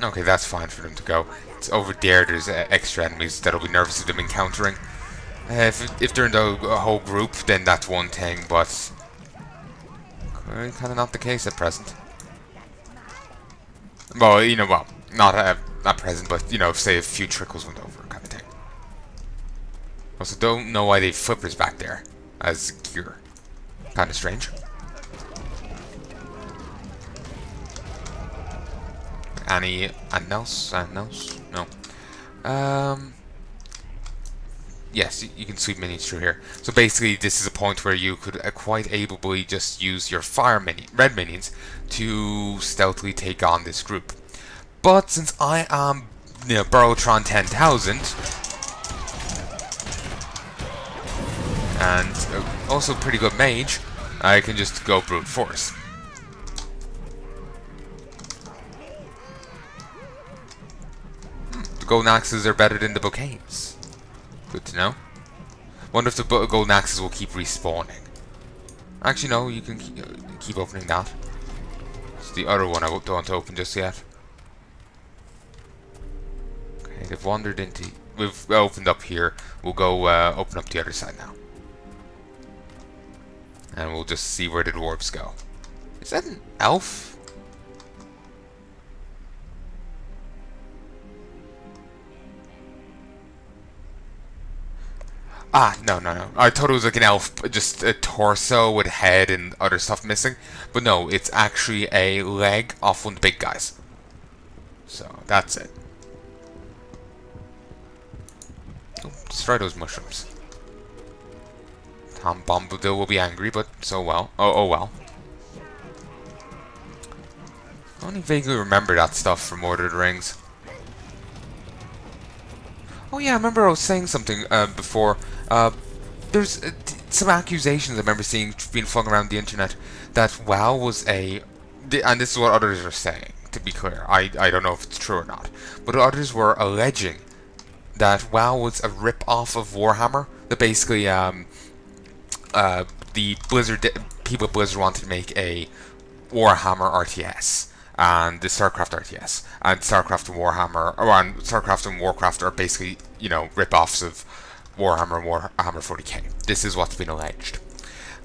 Okay, that's fine for them to go. It's over there. There's extra enemies that'll be nervous of them encountering. If they're in the whole group, then that's one thing, but kind of not the case at present. Well, not present, but say a few trickles went over, kind of thing. Also, don't know why they have flippers back there as gear. Kind of strange. Anything else? No. Yes, you can sweep minis through here. So basically, this is a point where you could quite ably just use your red minions to stealthily take on this group. But since I am, Burrowtron 10,000, and also pretty good mage, I can just go brute force. The golden axes are better than the bouquets. Good to know. Wonder if the golden axes will keep respawning. Actually, no, you can keep opening that. It's the other one I don't want to open just yet. Okay, they've wandered into... We've opened up here. We'll go open up the other side now. And we'll just see where the dwarves go. Is that an elf? Ah, no. I thought it was like an elf, just a torso with head and other stuff missing. But no, it's actually a leg off one of the big guys. So, that's it. Oh, destroy those mushrooms. Tom Bombadil will be angry, but so well. Oh well. I only vaguely remember that stuff from Lord of the Rings. Oh yeah, I remember I was saying something before. There's some accusations I remember seeing being flung around the internet that WoW was and this is what others are saying, to be clear. I don't know if it's true or not. But others were alleging that WoW was a rip-off of Warhammer. That basically, the people at Blizzard wanted to make a Warhammer RTS. And the StarCraft RTS, and StarCraft and Warhammer, and StarCraft and Warcraft are basically, rip-offs of Warhammer and Warhammer 40k. This is what's been alleged,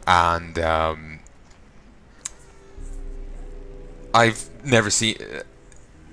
and I've never seen.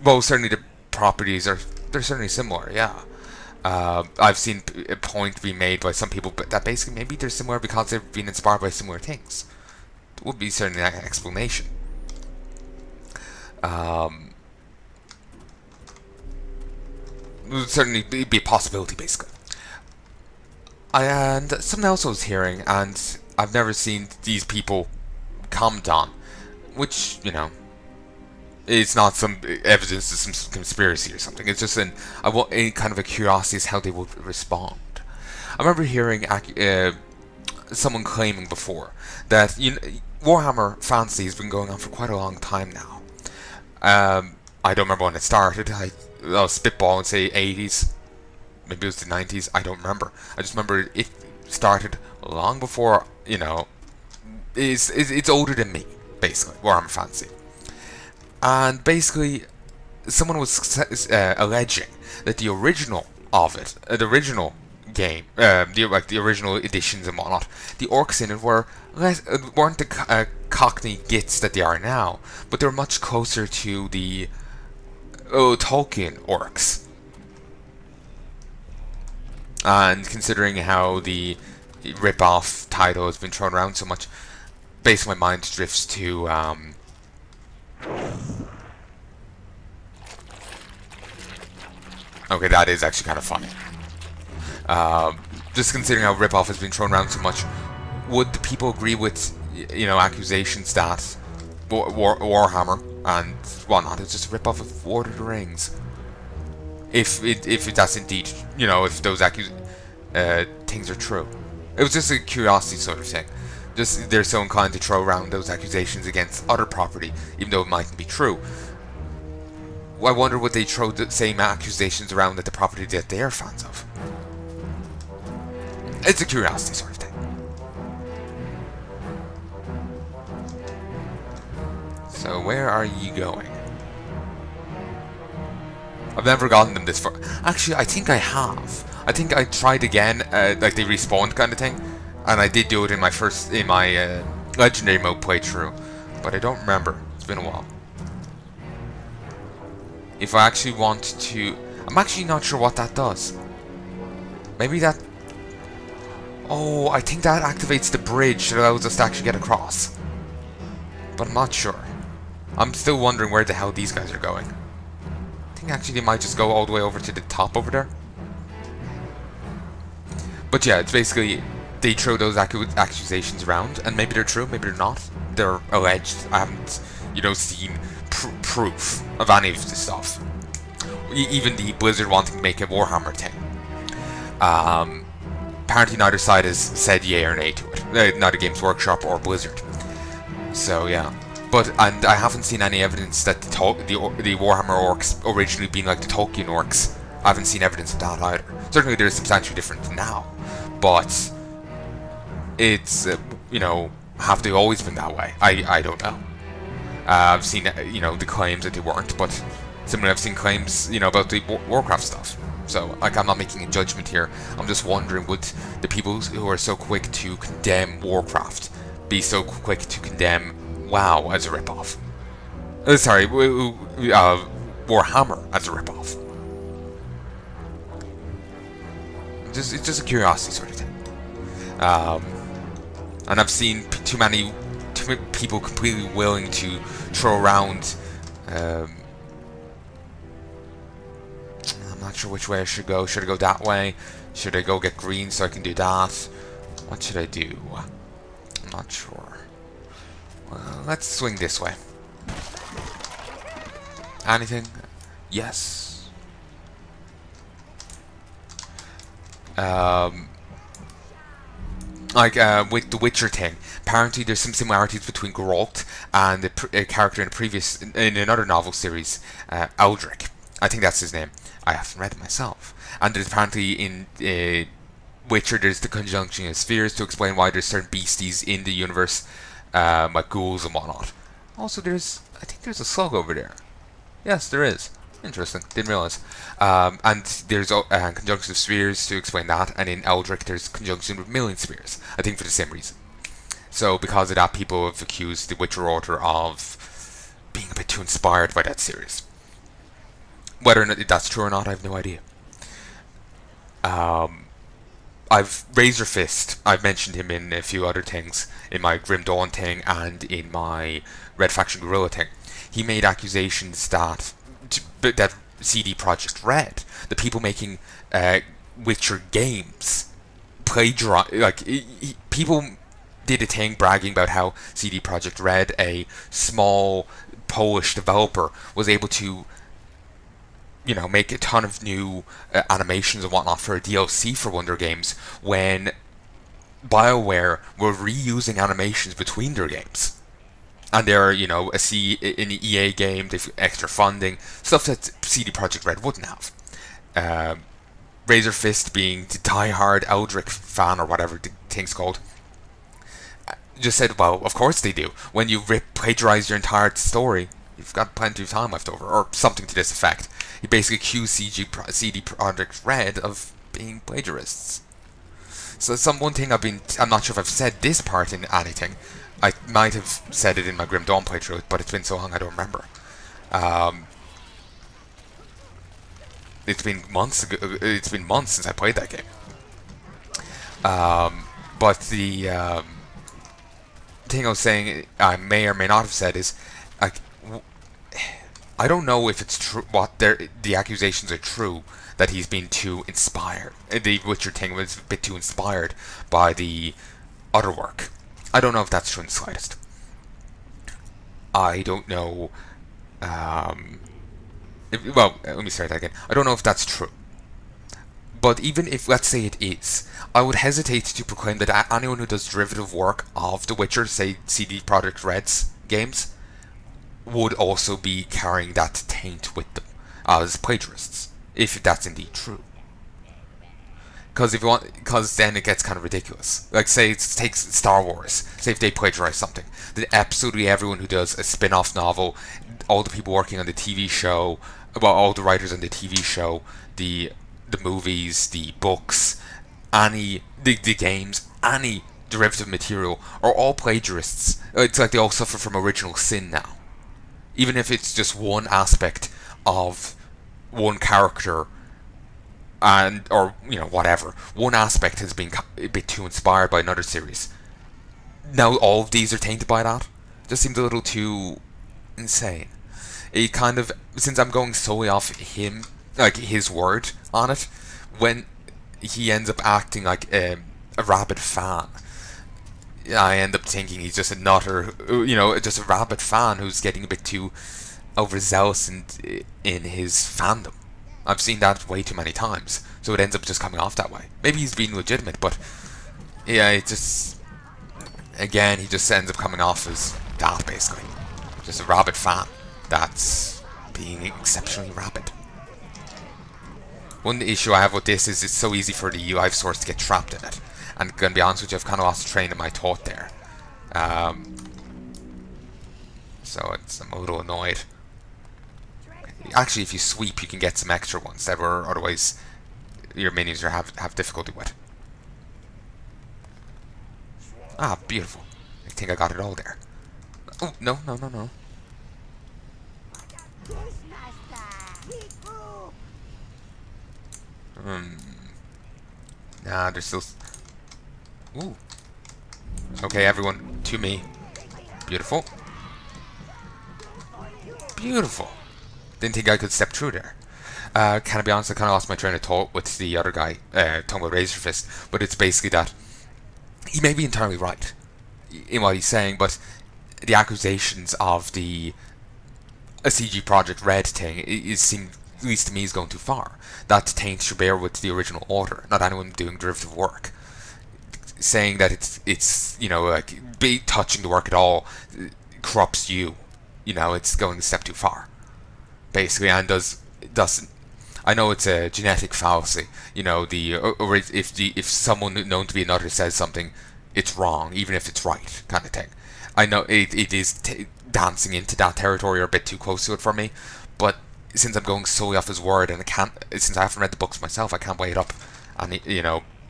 Well, certainly the properties they're certainly similar. Yeah, I've seen a point be made by some people, but that basically maybe they're similar because they've been inspired by similar things. It would be certainly an explanation. Would certainly be a possibility, basically. And something else I was hearing, and I've never seen these people comment on, which, it's not some evidence of some conspiracy or something. It's just a kind of a curiosity as how they would respond. I remember hearing someone claiming before that Warhammer Fantasy has been going on for quite a long time now. I don't remember when it started. I'll spitball and say 80s. Maybe it was the 90s. I don't remember. I just remember it started long before, it's older than me, basically, Warhammer Fantasy. And basically, someone was alleging that the original of it, the original game, the original editions and whatnot, the orcs in it weren't the Cockney gits that they are now, but they're much closer to the Tolkien orcs. And considering how the rip-off title has been thrown around so much, basically my mind drifts to okay, that is actually kind of funny. Just considering how rip-off has been thrown around so much, would the people agree with accusations that Warhammer and whatnot is just a rip-off of Lord of the Rings? If that's indeed, if those things are true. It was just a curiosity sort of thing. Just they're so inclined to throw around those accusations against other property, even though it mightn't be true. I wonder would they throw the same accusations around at the property that they are fans of. It's a curiosity sort of thing. So where are you going? I've never gotten them this far. Actually, I think I have. I think I tried again, like they respawned kind of thing, and I did do it in my legendary mode playthrough, but I don't remember. It's been a while. If I actually want to, I'm actually not sure what that does. Maybe that. Oh, I think that activates the bridge that allows us to actually get across. But I'm not sure. I'm still wondering where the hell these guys are going. I think actually they might just go all the way over to the top over there. But yeah, it's basically they throw those accusations around, and maybe they're true, maybe they're not. They're alleged. I haven't, seen proof of any of this stuff. Even the Blizzard wanting to make a Warhammer thing. Apparently neither side has said yay or nay to it. Neither Games Workshop or Blizzard. So yeah. And I haven't seen any evidence that the Warhammer orcs originally being like the Tolkien orcs. I haven't seen evidence of that either. Certainly they're substantially different now. But it's, have they always been that way? I don't know. I've seen, the claims that they weren't, but similarly I've seen claims, about the Warcraft stuff. So, like, I'm not making a judgment here. I'm just wondering, would the people who are so quick to condemn Warcraft be so quick to condemn WoW as a ripoff? Sorry, Warhammer as a ripoff. It's just a curiosity sort of thing. And I've seen too many people completely willing to throw around. I'm not sure which way I should go. Should I go that way? Should I go get green so I can do that? What should I do? I'm not sure. Well, let's swing this way. Anything? Yes. With the Witcher thing, apparently there's some similarities between Geralt and a character in another novel series, Eldrick. I think that's his name. I haven't read it myself. And there's apparently in Witcher, there's the conjunction of spheres to explain why there's certain beasties in the universe, like ghouls and whatnot. Also, I think there's a slug over there. Yes, there is. Interesting. Didn't realize. And there's conjunction of spheres to explain that, and in Eldrick there's conjunction with million spheres. I think for the same reason. So because of that, people have accused the Witcher author of being a bit too inspired by that series. Whether or not that's true or not, I have no idea. I've Razor Fist. I've mentioned him in a few other things, in my Grim Dawn thing and in my Red Faction Guerrilla thing. He made accusations that CD Projekt Red, the people making Witcher games, people did a thing bragging about how CD Projekt Red, a small Polish developer, was able to make a ton of new animations and whatnot for a DLC for one of their games, when BioWare were reusing animations between their games. And they're, an EA game, they've extra funding, stuff that CD Projekt Red wouldn't have. Razor Fist, being the die-hard Eldrick fan, or whatever the thing's called, just said, well, of course they do. When you plagiarize your entire story, you've got plenty of time left over, or something to this effect. He basically accused CD Projekt Red of being plagiarists. So one thing I'm not sure if I've said this part in anything. I might have said it in my Grim Dawn playthrough, but it's been so long I don't remember. It's been months ago. It's been months since I played that game. But the thing I was saying, I may or may not have said is, I don't know if it's true. The accusations are true that he's been too inspired. The Witcher thing was a bit too inspired by the other work. I don't know if that's true in the slightest. I don't know. Well, let me start that again. I don't know if that's true. But even if, let's say it is, I would hesitate to proclaim that anyone who does derivative work of The Witcher, say CD Projekt Red's games, would also be carrying that taint with them as plagiarists, if that's indeed true. Because if you want, because then it gets kind of ridiculous. Like, say it takes Star Wars. Say if they plagiarize something, then absolutely everyone who does a spin-off novel, all the people working on the TV show, well, all the writers on the TV show, the movies, the books, the games, any derivative material are all plagiarists. It's like they all suffer from original sin now. Even if it's just one aspect of one character, and or whatever, one aspect has been a bit too inspired by another series. Now all of these are tainted by that. Just seems a little too insane. It kind of, since I'm going solely off him, like his word on it, when he ends up acting like a rabid fan, I end up thinking he's just a nutter, just a rabid fan who's getting a bit too overzealous in his fandom. I've seen that way too many times, so it ends up just coming off that way. Maybe he's being legitimate, but yeah, it just, again, he just ends up coming off as that, basically. Just a rabid fan that's being exceptionally rabid. One issue I have with this is it's so easy for the live source to get trapped in it. And gonna be honest with you, I've kind of lost train of my thought there. So I'm a little annoyed. Actually, if you sweep, you can get some extra ones that were otherwise your minions have difficulty with. Ah, beautiful. I think I got it all there. Oh, no. Nah, there's still... Ooh. Okay, everyone, to me. Beautiful. Beautiful. Didn't think I could step through there. Can I be honest, I kind of lost my train of thought with the other guy talking about Razor Fist, but it's basically that he may be entirely right in what he's saying, but the accusations of a CG Project Red thing at least to me, is going too far. That taints Schreiber with the original author, not anyone doing derivative work. Saying that it's like touching the work at all corrupts you. It's going a step too far, basically, and doesn't. I know it's a genetic fallacy. If someone known to be another says something, it's wrong, even if it's right, kind of thing. I know it is dancing into that territory or a bit too close to it for me, but since I'm going solely off his word, and since I haven't read the books myself, I can't weigh it up, and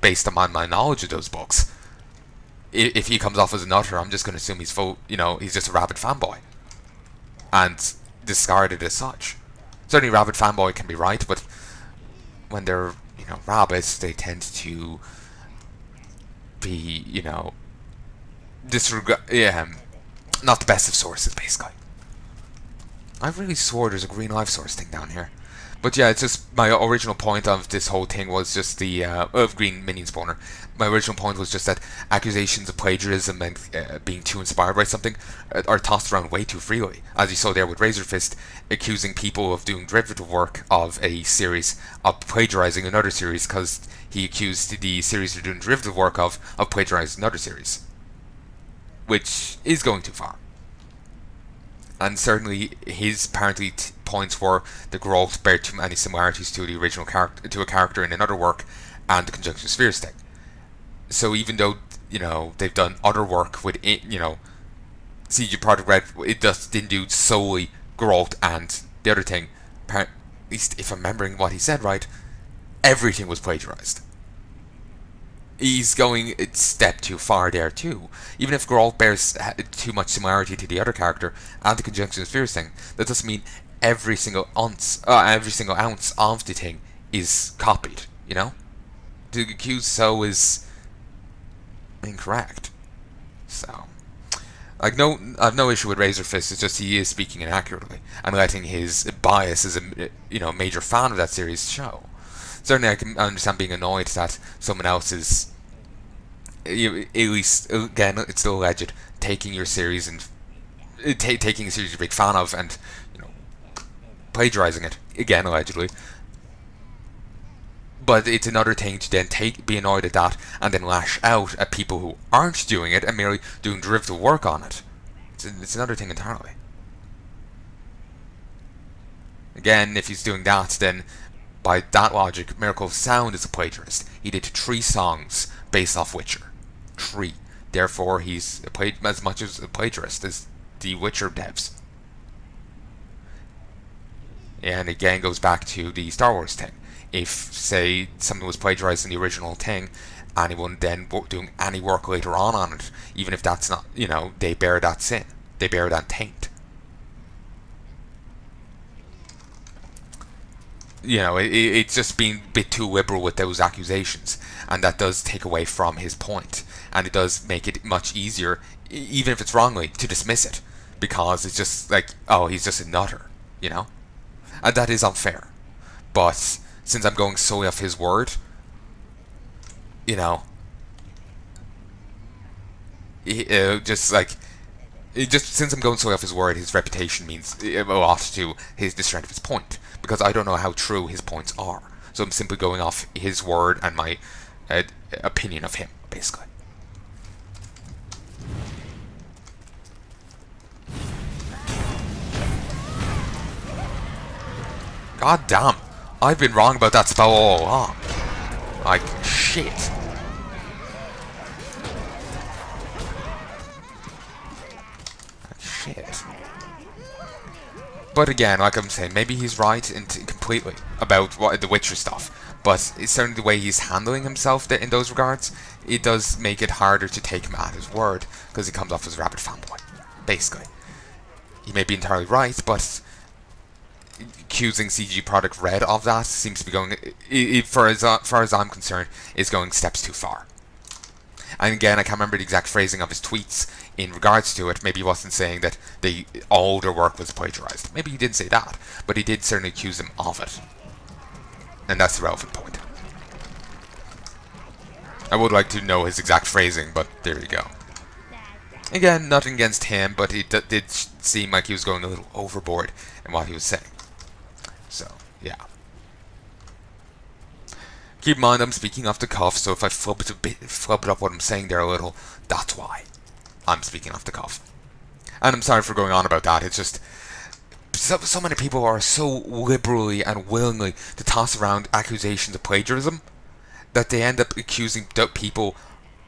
based on my knowledge of those books, if he comes off as a nutter, I'm just going to assume he's just a rabid fanboy, and discard it as such. Certainly, rabid fanboy can be right, but when they're rabbits, they tend to be disregard, not the best of sources, basically. I really swore there's a green life source thing down here. But yeah, it's just my original point of this whole thing was just the of green minion spawner. My original point was just that accusations of plagiarism and being too inspired by something are tossed around way too freely. As you saw there with Razor Fist, accusing people of doing derivative work of a series of plagiarizing another series because he accused the series they're doing derivative work of plagiarizing another series, which is going too far. And certainly his apparently points were the growth bear too many similarities to the original character, to a character in another work, and the conjunction spheres thing. So even though they've done other work with CG Project Red, it just didn't do solely growth, and the other thing, at least if I'm remembering what he said right, everything was plagiarized. He's going a step too far there too. Even if Geralt bears too much similarity to the other character and the conjunction spheres thing, that doesn't mean every single ounce of the thing is copied. To accuse so is incorrect. So, I've no issue with Razor Fist. It's just he is speaking inaccurately and letting his bias as a major fan of that series show. Certainly, I can understand being annoyed that someone else is, at least, again, it's still alleged, taking your series and taking a series you're a big fan of and plagiarizing it, again, allegedly. But it's another thing to then be annoyed at that and then lash out at people who aren't doing it and merely doing derivative work on it. It's another thing entirely. Again, if he's doing that, then by that logic, Miracle of Sound is a plagiarist. He did 3 songs based off Witcher. 3. Therefore, he's as much as a plagiarist as the Witcher devs. And again, goes back to the Star Wars thing. If, say, something was plagiarized in the original thing, anyone then doing any work later on it, even if that's not, they bear that sin. They bear that taint. It's just being a bit too liberal with those accusations, and that does take away from his point, and it does make it much easier, even if it's wrongly, to dismiss it, because it's just like, oh, he's just a nutter, and that is unfair. But since I'm going solely off his word, since I'm going solely off his word, his reputation means a lot to the strength of his point, because I don't know how true his points are. So I'm simply going off his word and my opinion of him, basically. God damn, I've been wrong about that spell all along. Like, shit. Shit. But again, like I'm saying, maybe he's right completely about the Witcher stuff. But it's certainly the way he's handling himself in those regards, it does make it harder to take him at his word, because he comes off as a rabid fanboy, basically. He may be entirely right, but accusing CG Projekt Red of that seems to be going, for as far as I'm concerned, is going steps too far. And again, I can't remember the exact phrasing of his tweets in regards to it. Maybe he wasn't saying that all their work was plagiarized. Maybe he did say that, but he did certainly accuse them of it. And that's the relevant point. I would like to know his exact phrasing, but there you go. Again, nothing against him, but it did seem like he was going a little overboard in what he was saying. So, yeah. Keep in mind, I'm speaking off the cuff, so if I flub it up what I'm saying there a little, that's why I'm speaking off the cuff. And I'm sorry for going on about that. It's just so many people are so liberally and willingly to toss around accusations of plagiarism that they end up accusing people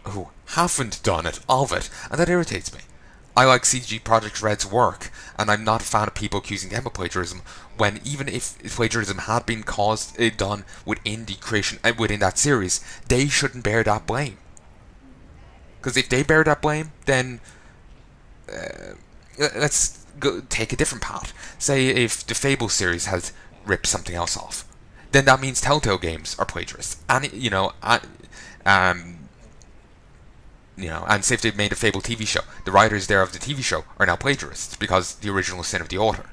who haven't done it of it, and that irritates me. I like CG Projekt Red's work, and I'm not a fan of people accusing them of plagiarism, when even if plagiarism had been done within the creation, within that series, they shouldn't bear that blame. Because if they bear that blame, then let's take a different path. Say if the Fable series has ripped something else off, then that means Telltale games are plagiarists, and and say if they've made a Fable TV show, the writers there of the TV show are now plagiarists because the original sin of the author.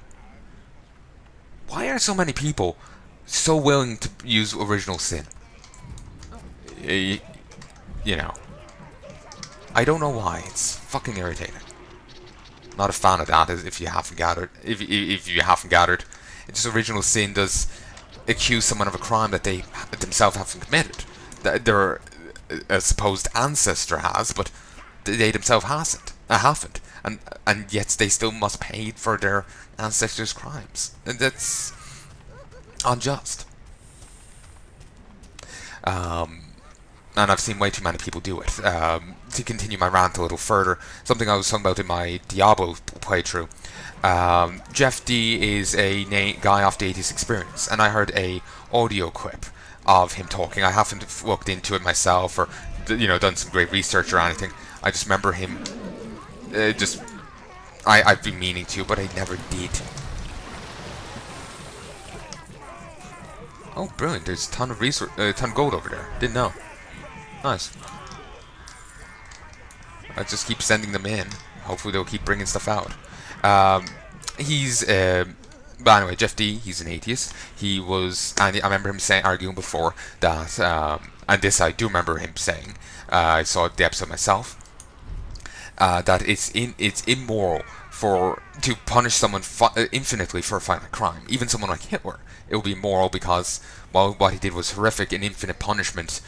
Why are so many people so willing to use original sin? I don't know why. It's fucking irritating. Not a fan of that, if you haven't gathered. If you haven't gathered, it's just original sin does accuse someone of a crime that they themselves haven't committed. That their supposed ancestor has, but they themselves haven't, and yet they still must pay for their ancestors' crimes, and that's unjust. And I've seen way too many people do it. To continue my rant a little further, something I was talking about in my Diablo playthrough. Jeff D is a guy off the 80s Experience, and I heard a audio clip of him talking. I haven't looked into it myself or done some great research or anything. I just remember him I've been meaning to, but I never did. Oh, brilliant! There's a ton of gold over there. Didn't know. Nice. I just keep sending them in. Hopefully they'll keep bringing stuff out. But anyway, Jeff D, he's an atheist. He was, and I remember him arguing before that, and this I do remember him saying. I saw the episode myself. That it's immoral to punish someone infinitely for a violent crime, even someone like Hitler. It will be moral because, well, what he did was horrific, and infinite punishment.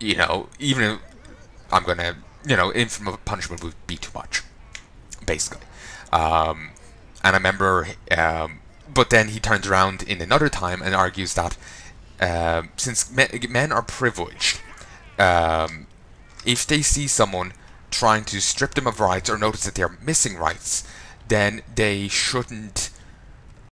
Even if I'm gonna, infinite punishment would be too much, basically. And I remember But then he turns around in another time and argues that since men are privileged, if they see someone trying to strip them of rights or notice that they're missing rights, then they shouldn't